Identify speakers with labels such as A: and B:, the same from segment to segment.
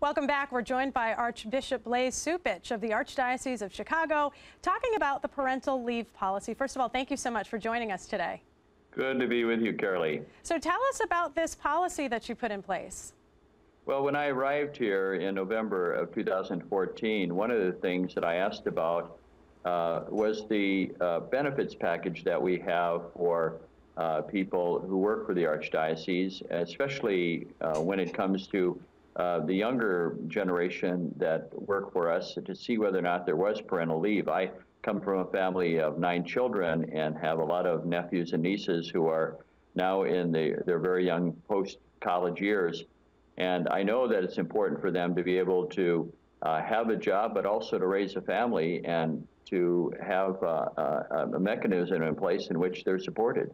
A: Welcome back. We're joined by Archbishop Blase Cupich of the Archdiocese of Chicago, talking about the parental leave policy. First of all, thank you so much for joining us today.
B: Good to be with you, Carolee.
A: So tell us about this policy that you put in place.
B: Well, when I arrived here in November of 2014, one of the things that I asked about was the benefits package that we have for people who work for the Archdiocese, especially when it comes to the younger generation that work for us, to see whether or not there was parental leave. I come from a family of 9 children and have a lot of nephews and nieces who are now in their very young post-college years. And I know that it's important for them to be able to have a job, but also to raise a family and to have a mechanism in place in which they're supported.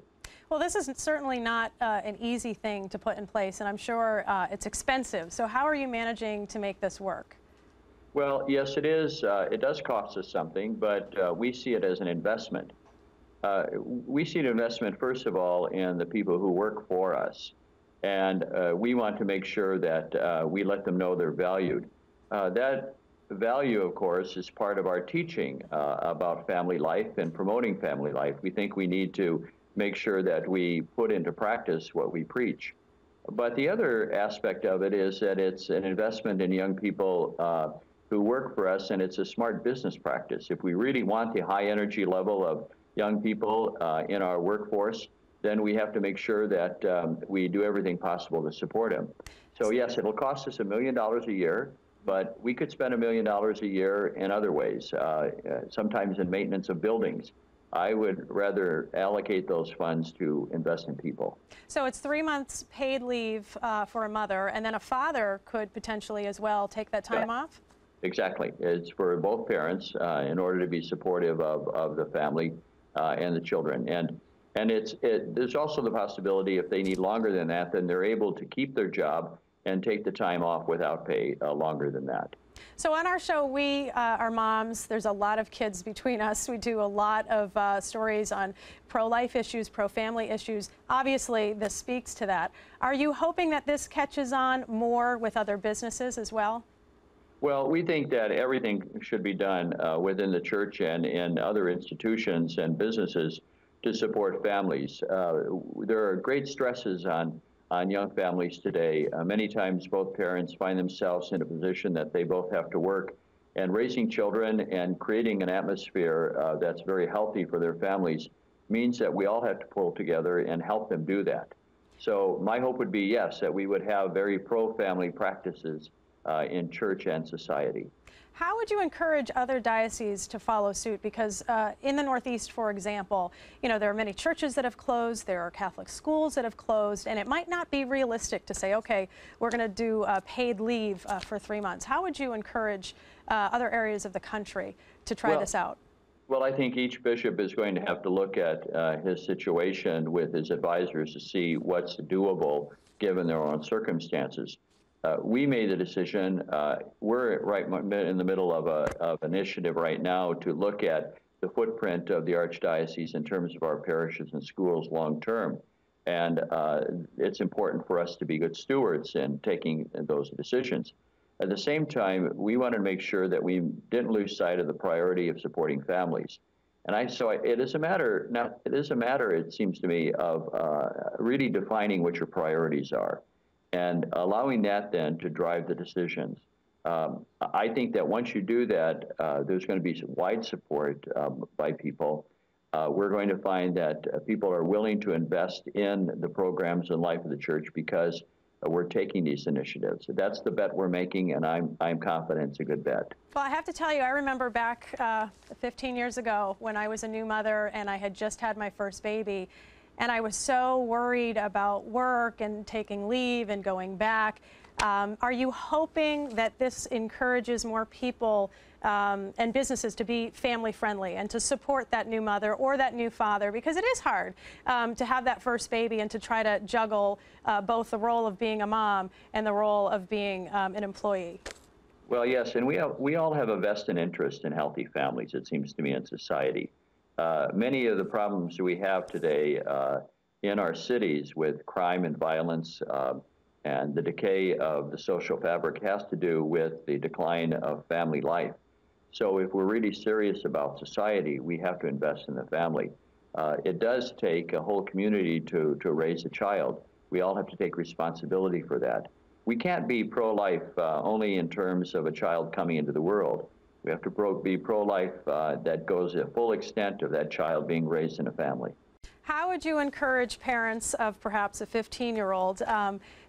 A: Well, this is certainly not an easy thing to put in place, and I'm sure it's expensive. So how are you managing to make this work?
B: Well, yes, it is. It does cost us something, but we see it as an investment. We see an investment, first of all, in the people who work for us. And we want to make sure that we let them know they're valued. That value, of course, is part of our teaching about family life and promoting family life. We think we need to make sure that we put into practice what we preach. But the other aspect of it is that it's an investment in young people who work for us, and it's a smart business practice. If we really want the high energy level of young people in our workforce, then we have to make sure that we do everything possible to support them. So yes, it'll cost us $1 million a year, but we could spend $1 million a year in other ways, sometimes in maintenance of buildings. I would rather allocate those funds to invest in people.
A: So it's 3 months paid leave for a mother, and then a father could potentially as well take that time off?
B: Exactly. It's for both parents in order to be supportive of the family and the children. And there's also the possibility if they need longer than that, then they're able to keep their job and take the time off without pay longer than that.
A: So on our show, we are moms. There's a lot of kids between us. We do a lot of stories on pro-life issues, pro-family issues. Obviously, this speaks to that. Are you hoping that this catches on more with other businesses as well?
B: Well, we think that everything should be done within the church and in other institutions and businesses to support families. There are great stresses on young families today. Many times both parents find themselves in a position that they both have to work, and raising children and creating an atmosphere that's very healthy for their families means that we all have to pull together and help them do that. So my hope would be, yes, that we would have very pro-family practices in church and society.
A: How would you encourage other dioceses to follow suit? Because in the Northeast, for example, you know, there are many churches that have closed, there are Catholic schools that have closed, and it might not be realistic to say, okay, we're going to do paid leave for 3 months. How would you encourage other areas of the country to try this out?
B: Well, I think each bishop is going to have to look at his situation with his advisors to see what's doable given their own circumstances. We made the decision, we're right in the middle of an initiative right now to look at the footprint of the Archdiocese in terms of our parishes and schools long term. And it's important for us to be good stewards in taking those decisions. At the same time, we want to make sure that we didn't lose sight of the priority of supporting families. And so it is a matter, it seems to me, of really defining what your priorities are, and allowing that then to drive the decisions. I think that once you do that, there's going to be wide support by people. We're going to find that people are willing to invest in the programs and life of the church because we're taking these initiatives. So that's the bet we're making, and I'm confident it's a good bet.
A: Well, I have to tell you, I remember back 15 years ago when I was a new mother and I had just had my first baby. And I was so worried about work and taking leave and going back. Are you hoping that this encourages more people and businesses to be family friendly and to support that new mother or that new father? Because it is hard to have that first baby and to try to juggle both the role of being a mom and the role of being an employee.
B: Well, yes, and we all have a vested interest in healthy families, it seems to me, in society. Many of the problems we have today in our cities with crime and violence, And the decay of the social fabric has to do with the decline of family life. So if we're really serious about society, we have to invest in the family. It does take a whole community to raise a child. We all have to take responsibility for that. We can't be pro-life only in terms of a child coming into the world. We have to be pro-life that goes the full extent of that child being raised in a family.
A: How would you encourage parents of perhaps a 15-year-old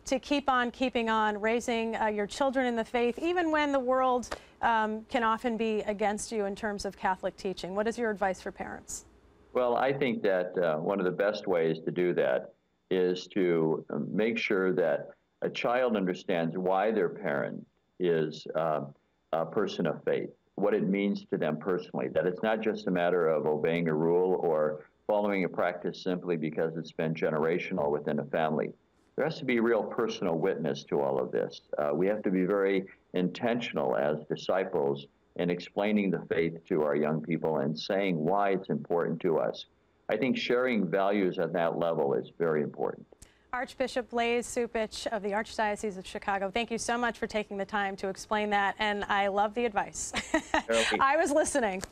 A: to keep on keeping on raising your children in the faith, even when the world can often be against you in terms of Catholic teaching? What is your advice for parents?
B: Well, I think that one of the best ways to do that is to make sure that a child understands why their parent is a person of faith, what it means to them personally, that it's not just a matter of obeying a rule or following a practice simply because it's been generational within a family. There has to be real personal witness to all of this. We have to be very intentional as disciples in explaining the faith to our young people and saying why it's important to us. I think sharing values at that level is very important.
A: Archbishop Blase Cupich of the Archdiocese of Chicago, thank you so much for taking the time to explain that, and I love the advice. I was listening.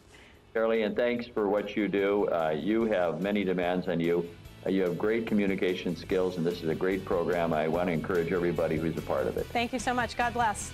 B: Shirley, and thanks for what you do. You have many demands on you. You have great communication skills, and this is a great program. I want to encourage everybody who's a part of it.
A: Thank you so much. God bless.